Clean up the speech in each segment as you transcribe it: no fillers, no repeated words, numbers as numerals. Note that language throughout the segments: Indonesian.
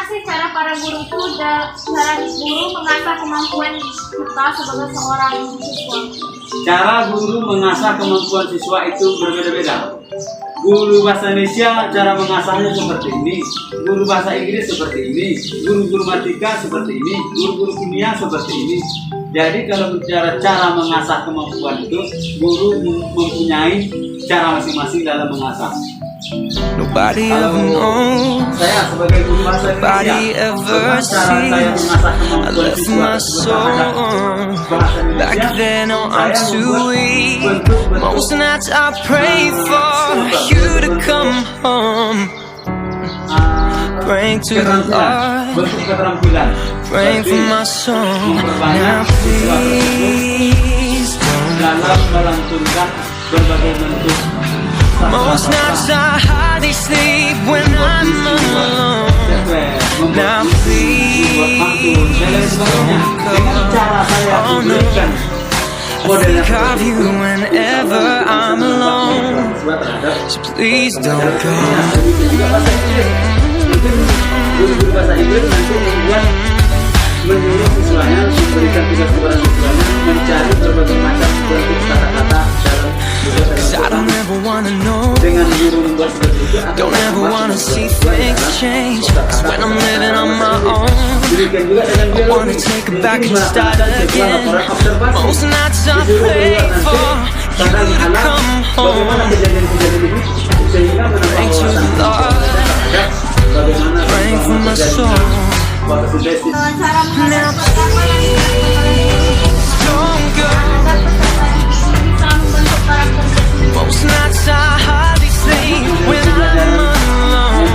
sih cara para guru itu cara guru mengasah kemampuan kita sebagai seorang siswa? Cara guru mengasah kemampuan siswa itu berbeda-beda. Guru bahasa Indonesia cara mengasahnya seperti ini, guru bahasa Inggris seperti ini, guru matematika seperti ini, guru kimia seperti ini. Jadi kalau bicara cara mengasah kemampuan itu, guru mempunyai cara masing-masing dalam mengasah. Nobody ever knows, Saya sebagai guru bahasa nobody Indonesia, ever cara saya sees. mengasah I kemampuan left siswa my terhadap soul bahasa back Indonesia, then. Now I'm saya too membuat weak. bentuk-bentuk Most nights I pray for you to come home, praying to the Lord, bentuk keterampilan, praying for my soul. Now please don't. dalam melantunkan berbagai bentuk. Most nights I hardly sleep when I'm alone. Now please don't go. Oh no, I think of you whenever I'm alone. So please don't go. Guru bahasa Inggris nanti menyuruh siswanya, memberikan tugas kepada siswanya mencari berbagai macam bentuk kata-kata dalam Cause I don't ever wanna know, dengan guru membuat seperti itu. don't ever wanna see things change. Cause when I'm living on my own, Demikian juga dengan I wanna take it back and start again. Most nights I pray for you to come home, praying to the Lord, praying for my soul. Cara Now mengasah don't go. agar peserta didik bisa membentuk karakter tersendiri. Most nights I hardly sleep when I'm alone.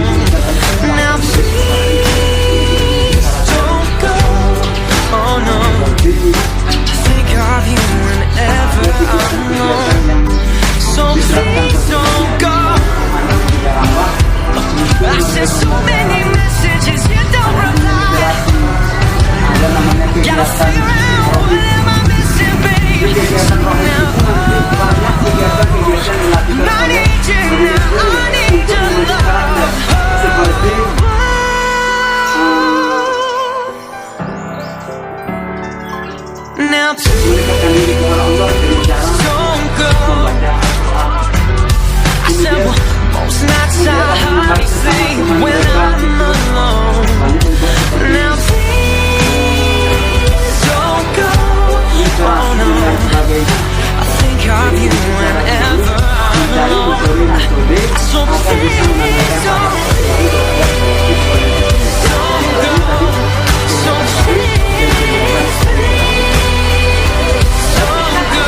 Now please don't go. Oh no, I think of you whenever I'm alone. So please don't go. I sent so many messages, you don't reply. Gotta figure out what am I missing, baby. Now I need you now, I need your love. Now please don't go. I said, well, most nights I hardly sleep when I'm alone. Now please don't go. Oh no, I think of you whenever I'm alone. So please don't go. So please don't go.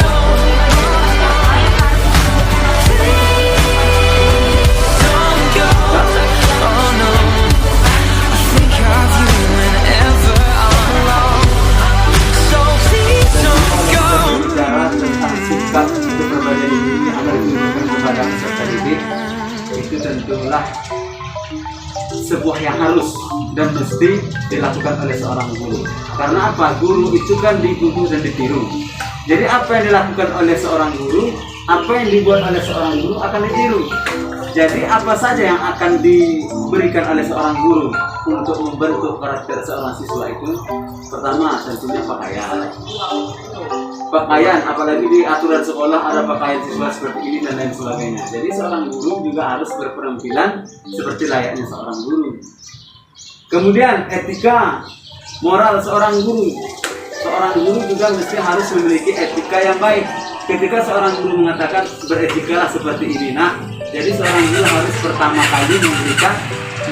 Don't go. Oh no, I think of you whenever I'm alone. So please don't go. Bicara tentang sikap kepribadian diri yang akan diberikan kepada peserta didik, itu tentulah sebuah yang harus dan mesti dilakukan oleh seorang guru. Karena apa? Guru itu kan dituntut dan ditiru. Jadi apa yang dilakukan oleh seorang guru, apa yang dibuat oleh seorang guru akan ditiru. Jadi apa saja yang akan diberikan oleh seorang guru untuk membentuk karakter seorang siswa itu, pertama tentunya pakaian, apalagi di aturan sekolah ada pakaian siswa seperti ini dan lain sebagainya. Jadi seorang guru juga harus berpenampilan seperti layaknya seorang guru. Kemudian etika, moral seorang guru. Seorang guru juga mesti harus memiliki etika yang baik. Ketika seorang guru mengatakan beretikalah seperti ini, nah, jadi seorang guru harus pertama kali memberikan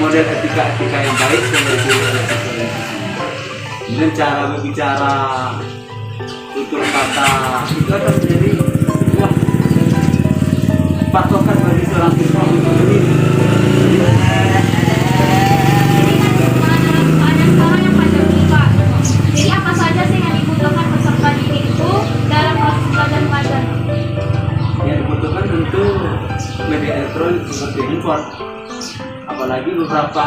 model etika-etika yang baik kepada siswa. Kemudian cara berbicara, tutur kata, itu akan menjadi sebuah patokan bagi seorang siswa untuk ini. Jadi apa saja sih yang dibutuhkan peserta didik itu dalam proses belajar mengajar? Yang dibutuhkan tentu media elektronik seperti handphone. Apalagi beberapa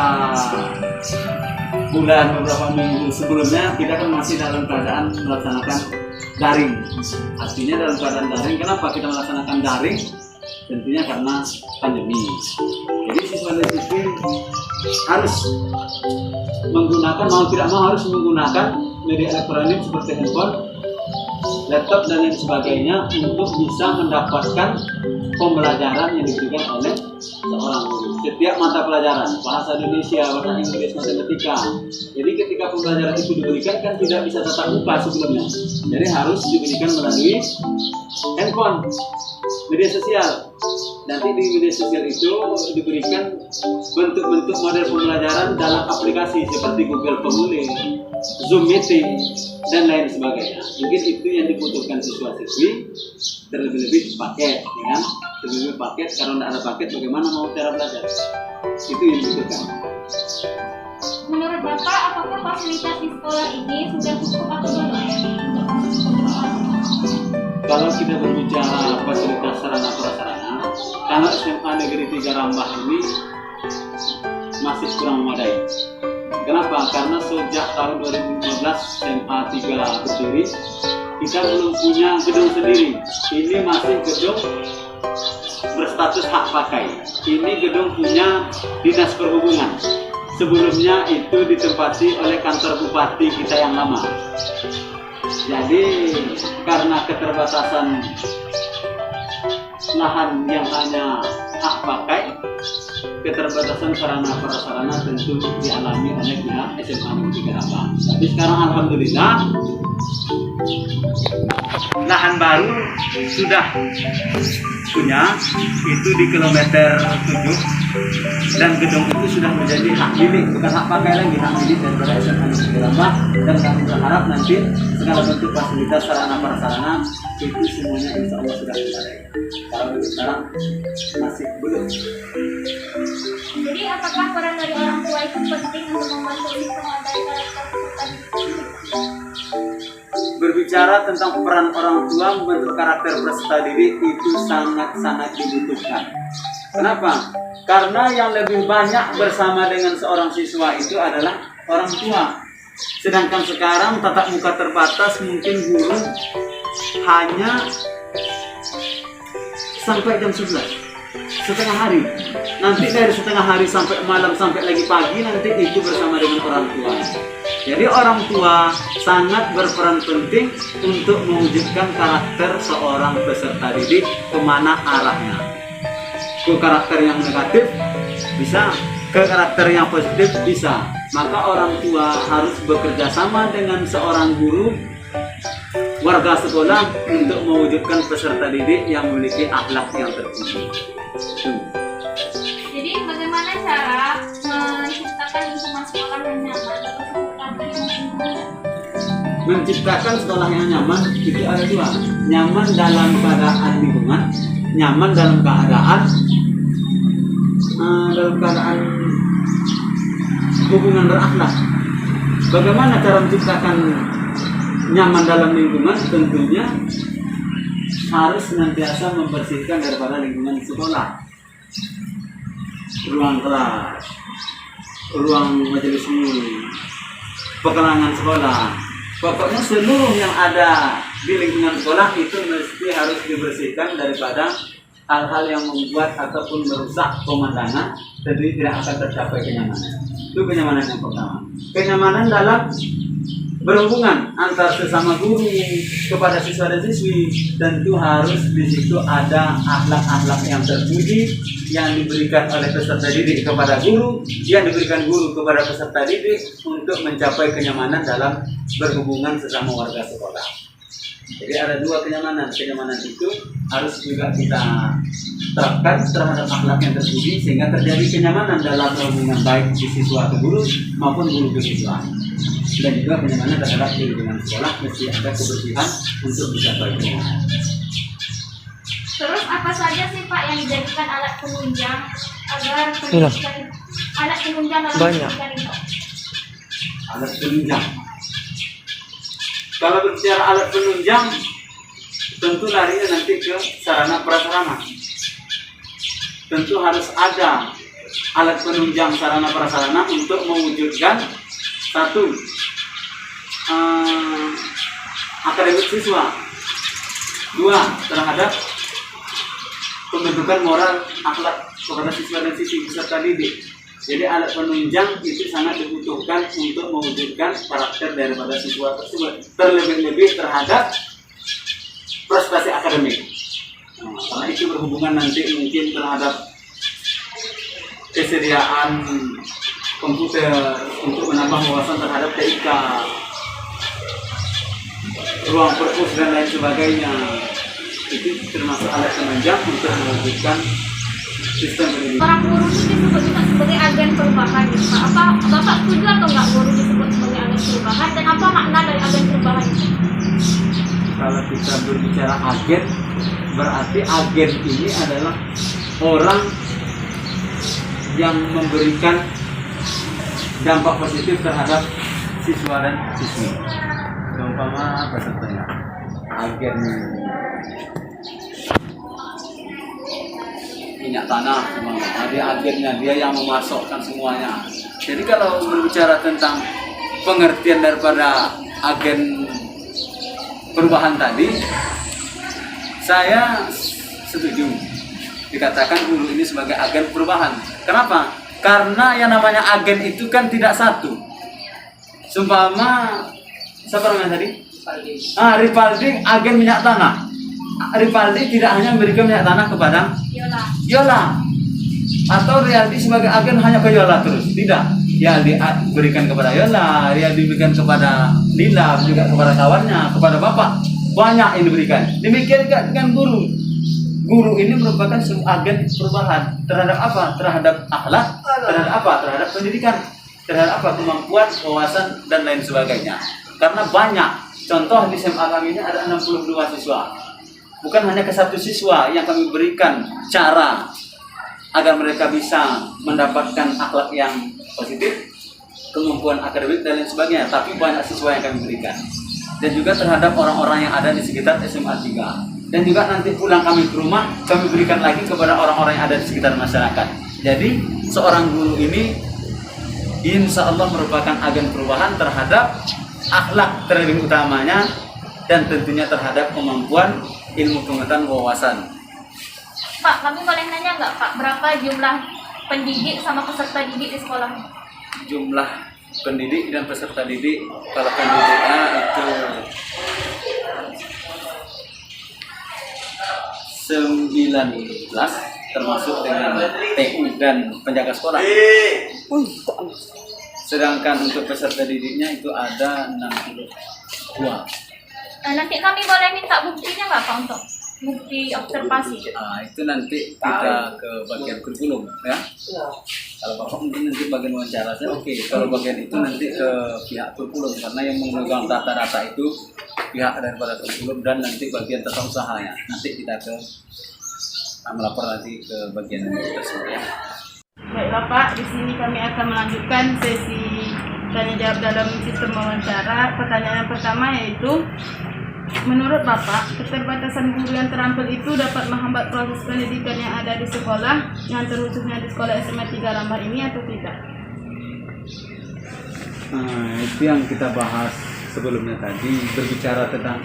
bulan, beberapa minggu sebelumnya kita kan masih dalam keadaan melaksanakan daring. Artinya dalam keadaan daring, kenapa kita melaksanakan daring? tentunya karena pandemi. Jadi siswa dan siswi harus menggunakan, mau tidak mau harus menggunakan media elektronik seperti handphone, laptop dan lain sebagainya untuk bisa mendapatkan pembelajaran yang diberikan oleh seorang guru. Setiap mata pelajaran, bahasa Indonesia, bahasa Inggris, matematika. Jadi ketika pembelajaran itu diberikan kan tidak bisa tatap muka sebelumnya. Jadi harus diberikan melalui handphone, media sosial. Nanti di media sosial itu diberikan bentuk-bentuk model pembelajaran dalam aplikasi seperti Google Formulir, Zoom Meeting, dan lain sebagainya. Mungkin itu yang dibutuhkan siswa-siswi, terlebih-lebih paket, ya kan? Terlebih paket, kalau tidak ada paket bagaimana mau cara belajar? Itu yang dibutuhkan. Menurut Bapak, apakah fasilitas di sekolah ini sudah cukup atau belum? Kalau kita berbicara fasilitas sarana prasarana, kalau SMA Negeri 3 Rambah ini masih kurang memadai. Kenapa? Karena sejak tahun 2015 SMA 3 berdiri, kita belum punya gedung sendiri. Ini masih gedung berstatus hak pakai. Ini gedung punya Dinas Perhubungan. Sebelumnya itu ditempati oleh kantor bupati kita yang lama. Jadi karena keterbatasan lahan yang hanya hak pakai, keterbatasan sarana prasarana tentu dialami oleh pihak SMA Negeri 3 Rambah. Tapi sekarang alhamdulillah lahan baru sudah punya, itu di kilometer 7, dan gedung itu sudah menjadi hak milik, bukan hak pakai lagi, hak milik daripada SMA Negeri 3 Rambah. Dan kami berharap nanti segala bentuk fasilitas sarana prasarana itu semuanya insya Allah sudah memadai. Kalau sekarang masih belum. Jadi apakah peran dari orang tua itu penting untuk membantu memadai karakter peserta didik? Berbicara tentang peran orang tua membentuk karakter peserta didik itu sangat-sangat dibutuhkan. Kenapa? Karena yang lebih banyak bersama dengan seorang siswa itu adalah orang tua. Sedangkan sekarang tatap muka terbatas, mungkin guru hanya sampai jam 11, setengah hari. Nanti dari setengah hari sampai malam, sampai lagi pagi, nanti itu bersama dengan orang tua. Jadi orang tua sangat berperan penting untuk mewujudkan karakter seorang peserta didik kemana arahnya. Ke karakter yang negatif bisa, ke karakter yang positif bisa. Maka orang tua harus bekerja sama dengan seorang guru, warga sekolah untuk mewujudkan peserta didik yang memiliki akhlak yang terpuji. Jadi bagaimana cara menciptakan lingkungan sekolah yang nyaman bagi peserta didik? Menciptakan sekolah yang nyaman itu ada dua: nyaman dalam keadaan lingkungan, nyaman dalam keadaan hubungan berakhlak. Bagaimana cara menciptakan nyaman dalam lingkungan? Tentunya harus senantiasa membersihkan daripada lingkungan sekolah, ruang kelas, ruang majelis umum, pekarangan sekolah. Pokoknya seluruh yang ada di lingkungan sekolah itu mesti harus dibersihkan daripada hal-hal yang membuat ataupun merusak pemandangan, jadi tidak akan tercapai kenyamanan. Itu kenyamanan yang pertama. Kenyamanan dalam berhubungan antar sesama guru kepada siswa dan siswi, tentu harus di situ ada akhlak-akhlak yang terpuji yang diberikan oleh peserta didik kepada guru, yang diberikan guru kepada peserta didik untuk mencapai kenyamanan dalam berhubungan sesama warga sekolah. Jadi ada dua kenyamanan. Kenyamanan itu harus juga kita terapkan terhadap akhlak yang terpuji sehingga terjadi kenyamanan dalam hubungan baik di siswa ke guru maupun guru ke siswa. Dan juga kenyamanan terhadap lingkungan sekolah mesti ada kebersihan untuk mencapai kenyamanan. Terus apa saja sih Pak yang dijadikan alat penunjang agar pendidikan, alat penunjang dalam pendidikan itu? Alat penunjang. Kalau berbicara alat penunjang, tentu larinya nanti ke sarana prasarana. Tentu harus ada alat penunjang sarana prasarana untuk mewujudkan satu, akademik siswa, dua, terhadap pembentukan moral akhlak kepada siswa dan siswi peserta didik. Jadi alat penunjang itu sangat dibutuhkan untuk mewujudkan karakter daripada siswa tersebut, terlebih-lebih terhadap prestasi akademik. Karena itu berhubungan nanti mungkin terhadap kesediaan komputer untuk menambah wawasan terhadap TIK, ruang perpus dan lain sebagainya. Itu termasuk alat penunjang untuk mewujudkan sistem pendidikan. Orang guru itu disebut juga sebagai agen perubahan gitu Pak. Apa Bapak setuju atau enggak guru disebut sebagai agen perubahan, dan apa makna dari agen perubahan itu? Kalau kita berbicara agen, berarti agen ini adalah orang yang memberikan dampak positif terhadap siswa dan siswi. Umpama apa contohnya? Agen minyak tanah, dia agennya, dia yang memasokkan semuanya. Jadi kalau berbicara tentang pengertian daripada agen perubahan tadi, saya setuju dikatakan guru ini sebagai agen perubahan. Kenapa? Karena yang namanya agen itu kan tidak satu. Seumpama siapa namanya tadi? Ripaldi agen minyak tanah. Ripaldi tidak hanya memberikan minyak tanah kepada Yola, atau Riyadi sebagai agen hanya ke Yola terus, tidak. Ya diberikan kepada Yola, dia diberikan kepada Lila, juga kepada kawannya, kepada bapak, banyak yang diberikan. Demikian juga dengan guru. Guru ini merupakan agen perubahan terhadap apa? Terhadap akhlak, terhadap apa? Terhadap pendidikan, terhadap apa? Kemampuan, wawasan dan lain sebagainya. Karena banyak. Contoh di SMA kami ini ada 62 siswa. Bukan hanya ke satu siswa yang kami berikan cara agar mereka bisa mendapatkan akhlak yang positif, kemampuan akademik dan lain sebagainya, tapi banyak siswa yang kami berikan. Dan juga terhadap orang-orang yang ada di sekitar SMA 3. Dan juga nanti pulang kami ke rumah, kami berikan lagi kepada orang-orang yang ada di sekitar masyarakat. Jadi seorang guru ini insya Allah merupakan agen perubahan terhadap akhlak terlebih utamanya, dan tentunya terhadap kemampuan ilmu pengetahuan wawasan. Pak, kami boleh nanya nggak Pak, berapa jumlah pendidik sama peserta didik di sekolah? Jumlah pendidik dan peserta didik, kalau pendidiknya itu 19 termasuk dengan TU dan penjaga sekolah. Sedangkan untuk peserta didiknya itu ada 62. Nanti kami boleh minta buktinya nggak Pak, untuk bukti observasi? Itu nanti kita ke bagian kurikulum ya. Kalau Bapak mungkin nanti bagian wawancara saya oke. Kalau bagian itu nanti ke pihak kurikulum, karena yang memegang data-data itu pihak daripada kurikulum dan nanti bagian tata usahanya. Nanti kita melapor nanti ke bagian tersebut ya. Baiklah Pak, di sini kami akan melanjutkan sesi tanya jawab dalam sistem wawancara. Pertanyaan yang pertama yaitu, menurut Bapak, keterbatasan guru yang terampil itu dapat menghambat proses pendidikan yang ada di sekolah, yang terkhususnya di sekolah SMA 3 Lambar ini atau tidak? Itu yang kita bahas sebelumnya tadi, berbicara tentang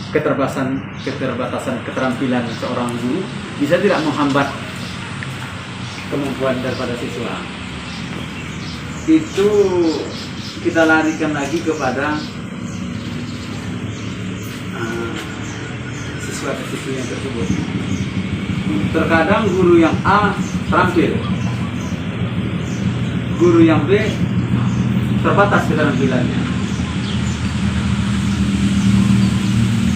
keterbatasan keterampilan seorang guru bisa tidak menghambat kemampuan daripada siswa. Itu kita larikan lagi kepada siswa dan siswi yang tersebut. Terkadang guru yang A terampil, guru yang B terbatas keterampilannya.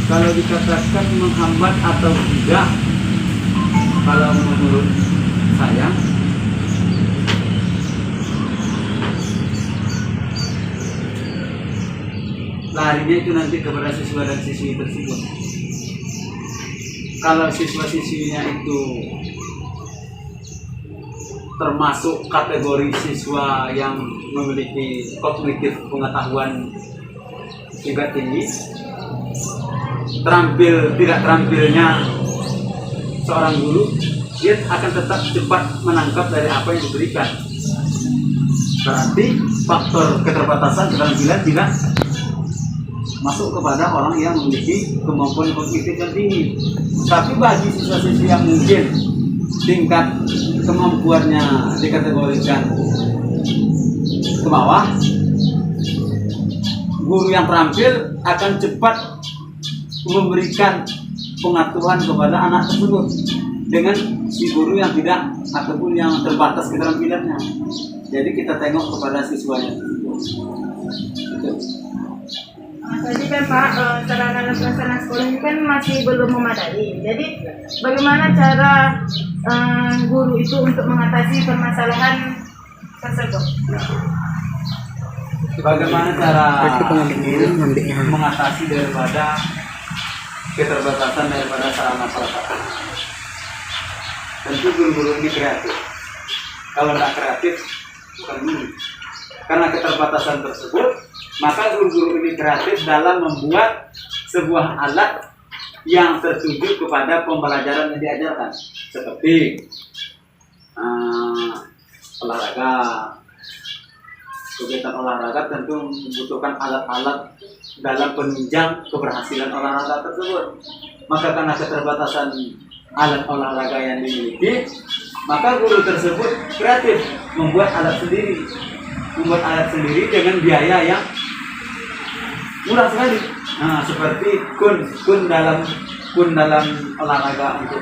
Kalau dikatakan menghambat atau tidak, kalau menurut saya larinya itu nanti kepada siswa dan siswi tersebut. Kalau siswa-siswinya itu termasuk kategori siswa yang memiliki kognitif pengetahuan juga tinggi, terampil tidak terampilnya seorang guru, dia akan tetap cepat menangkap dari apa yang diberikan. Berarti faktor keterbatasan keterampilan tidak masuk kepada orang yang memiliki kemampuan kognitif yang tinggi. Tapi bagi siswa-siswi yang mungkin tingkat kemampuannya dikategorikan ke bawah, guru yang terampil akan cepat memberikan pengetahuan kepada anak tersebut dengan si guru yang tidak ataupun yang terbatas keterampilannya. Jadi kita tengok kepada siswanya. Gitu. Tadi kan Pak, sarana dan prasarana sekolah ini kan masih belum memadai. Jadi bagaimana cara guru itu untuk mengatasi permasalahan tersebut? Bagaimana cara guru mengatasi daripada keterbatasan daripada sarana prasarana? Tentu guru-guru ini kreatif. Kalau tidak kreatif, bukan guru. Karena keterbatasan tersebut, maka guru-guru ini kreatif dalam membuat sebuah alat yang tertuju kepada pembelajaran yang diajarkan, seperti olahraga. Kegiatan olahraga tentu membutuhkan alat-alat dalam penunjang keberhasilan olahraga tersebut. Maka karena keterbatasan alat olahraga yang dimiliki, maka guru tersebut kreatif membuat alat sendiri, dengan biaya yang murah sekali. Nah, seperti kun dalam olahraga untuk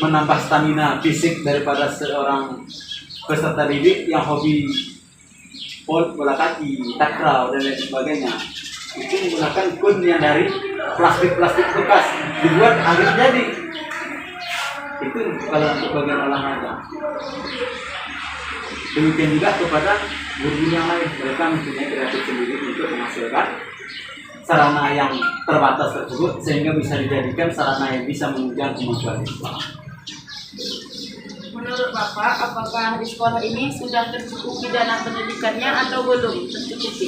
menambah stamina fisik daripada seorang peserta didik yang hobi bola kaki, takraw dan lain sebagainya. Itu menggunakan kun yang dari plastik bekas dibuat agar jadi. Itu kalau untuk bagian olahraga. Demikian juga kepada guru yang lain, mereka mempunyai kreatif sendiri untuk menghasilkan sarana yang terbatas tersebut sehingga bisa dijadikan sarana yang bisa menunjang kemampuan siswa. Menurut Bapak, apakah di sekolah ini sudah tercukupi dana pendidikannya atau belum tercukupi?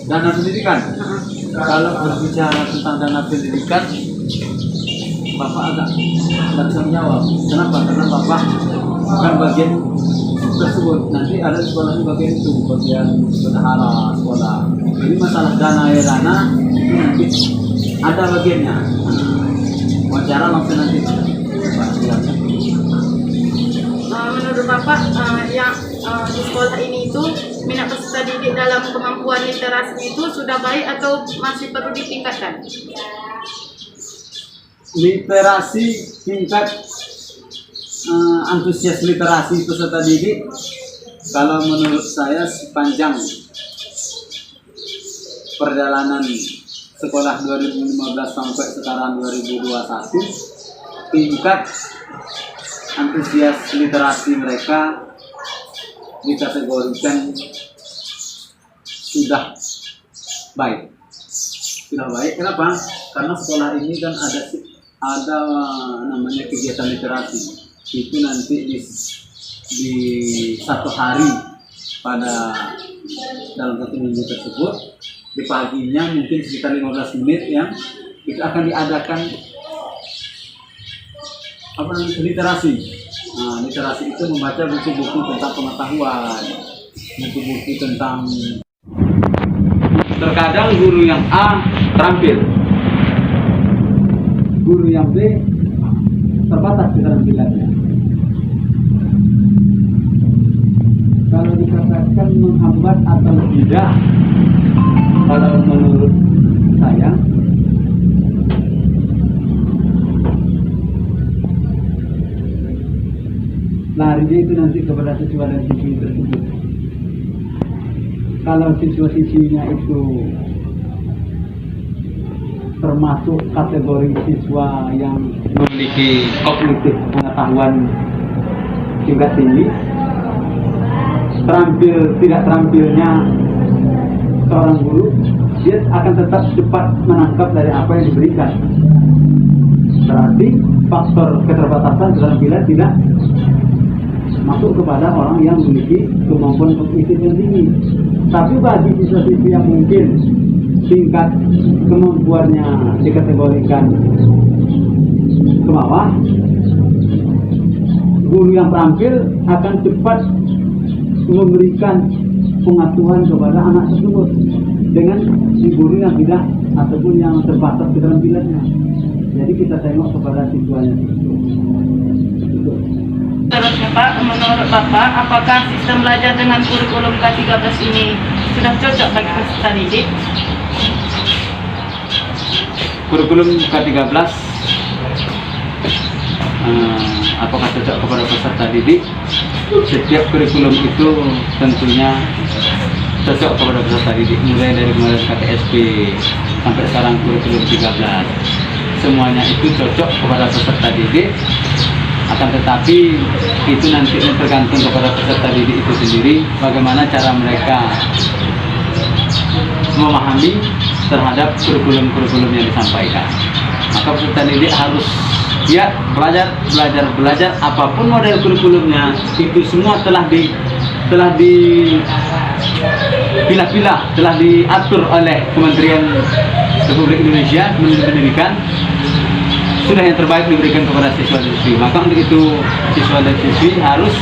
Dana pendidikan? Kalau berbicara tentang dana pendidikan, Bapak agak tidak bisa menjawab. Kenapa? Karena Bapak kan bagian tersebut. Nanti ada sekolah di bagian itu, bagian bendahara sekolah. Jadi masalah dana itu nanti ada bagiannya. Wawancara langsung nanti. Menurut Bapak, yang di sekolah ini itu minat peserta didik dalam kemampuan literasi itu sudah baik atau masih perlu ditingkatkan? Literasi, tingkat antusias literasi peserta didik, kalau menurut saya sepanjang perjalanan sekolah 2015 sampai sekarang 2021, tingkat antusias literasi mereka dikategorikan sudah baik. Kenapa? Karena sekolah ini kan ada namanya kegiatan literasi. Itu nanti di satu hari dalam satu minggu tersebut, di paginya mungkin sekitar 15 menit yang itu akan diadakan literasi. Nah, literasi itu membaca buku-buku tentang pengetahuan, buku-buku tentang. Terkadang guru yang A terampil, guru yang B terbatas keterampilannya. Kalau dikatakan menghambat atau tidak, kalau menurut saya larinya itu nanti kepada siswa dan siswi tersebut. Kalau siswa-siswinya itu termasuk kategori siswa yang memiliki kognitif pengetahuan tingkat tinggi, tidak terampilnya seorang guru, dia akan tetap cepat menangkap dari apa yang diberikan. Berarti faktor keterbatasan keterampilan tidak masuk kepada orang yang memiliki kemampuan kognitif yang tinggi. Tapi bagi siswa-siswi yang mungkin tingkat kemampuannya dikategorikan ke bawah, guru yang terampil akan cepat memberikan pengasuhan kepada anak tersebut dengan si guru yang tidak ataupun yang terbatas keterampilannya. Jadi kita tengok kepada siswanya tersebut. Terusnya Pak, menurut Bapak, apakah sistem belajar dengan kurikulum K13 ini sudah cocok bagi peserta didik? Kurikulum K13 apakah cocok kepada peserta didik? Setiap kurikulum itu tentunya cocok kepada peserta didik, mulai dari kemarin KTSP sampai sekarang kurikulum 13. Semuanya itu cocok kepada peserta didik, akan tetapi itu nanti tergantung kepada peserta didik itu sendiri bagaimana cara mereka memahami terhadap kurikulum-kurikulum yang disampaikan. Maka peserta didik harus belajar apapun model kurikulumnya, itu semua telah dipilah-pilah, telah diatur oleh Kementerian Republik Indonesia, Kementerian Pendidikan, sudah yang terbaik diberikan kepada siswa dan siswi. Maka untuk itu siswa dan siswi harus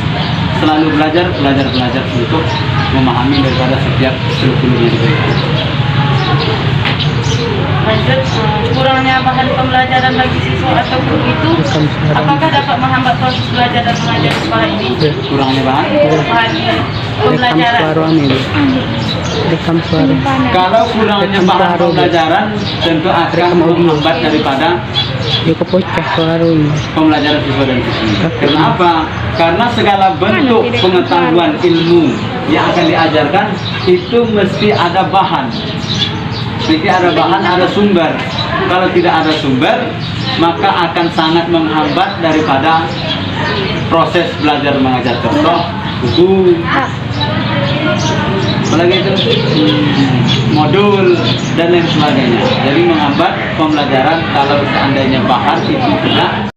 selalu belajar untuk memahami daripada setiap kurikulum yang diberikan. Lanjut, kurangnya bahan pembelajaran bagi siswa atau guru itu apakah dapat menghambat proses belajar dan mengajar di sekolah ini? Kurangnya bahan? Pembelajaran. Kalau kurangnya bahan pembelajaran tentu akan menghambat daripada pembelajaran siswa dan siswi. Kenapa? Karena segala bentuk pengetahuan ilmu yang akan diajarkan itu mesti ada bahan. Jadi ada bahan, ada sumber. Kalau tidak ada sumber, maka akan sangat menghambat daripada proses belajar mengajar. Contoh, buku, apalagi itu modul dan lain sebagainya. Jadi menghambat pembelajaran kalau seandainya bahan itu tidak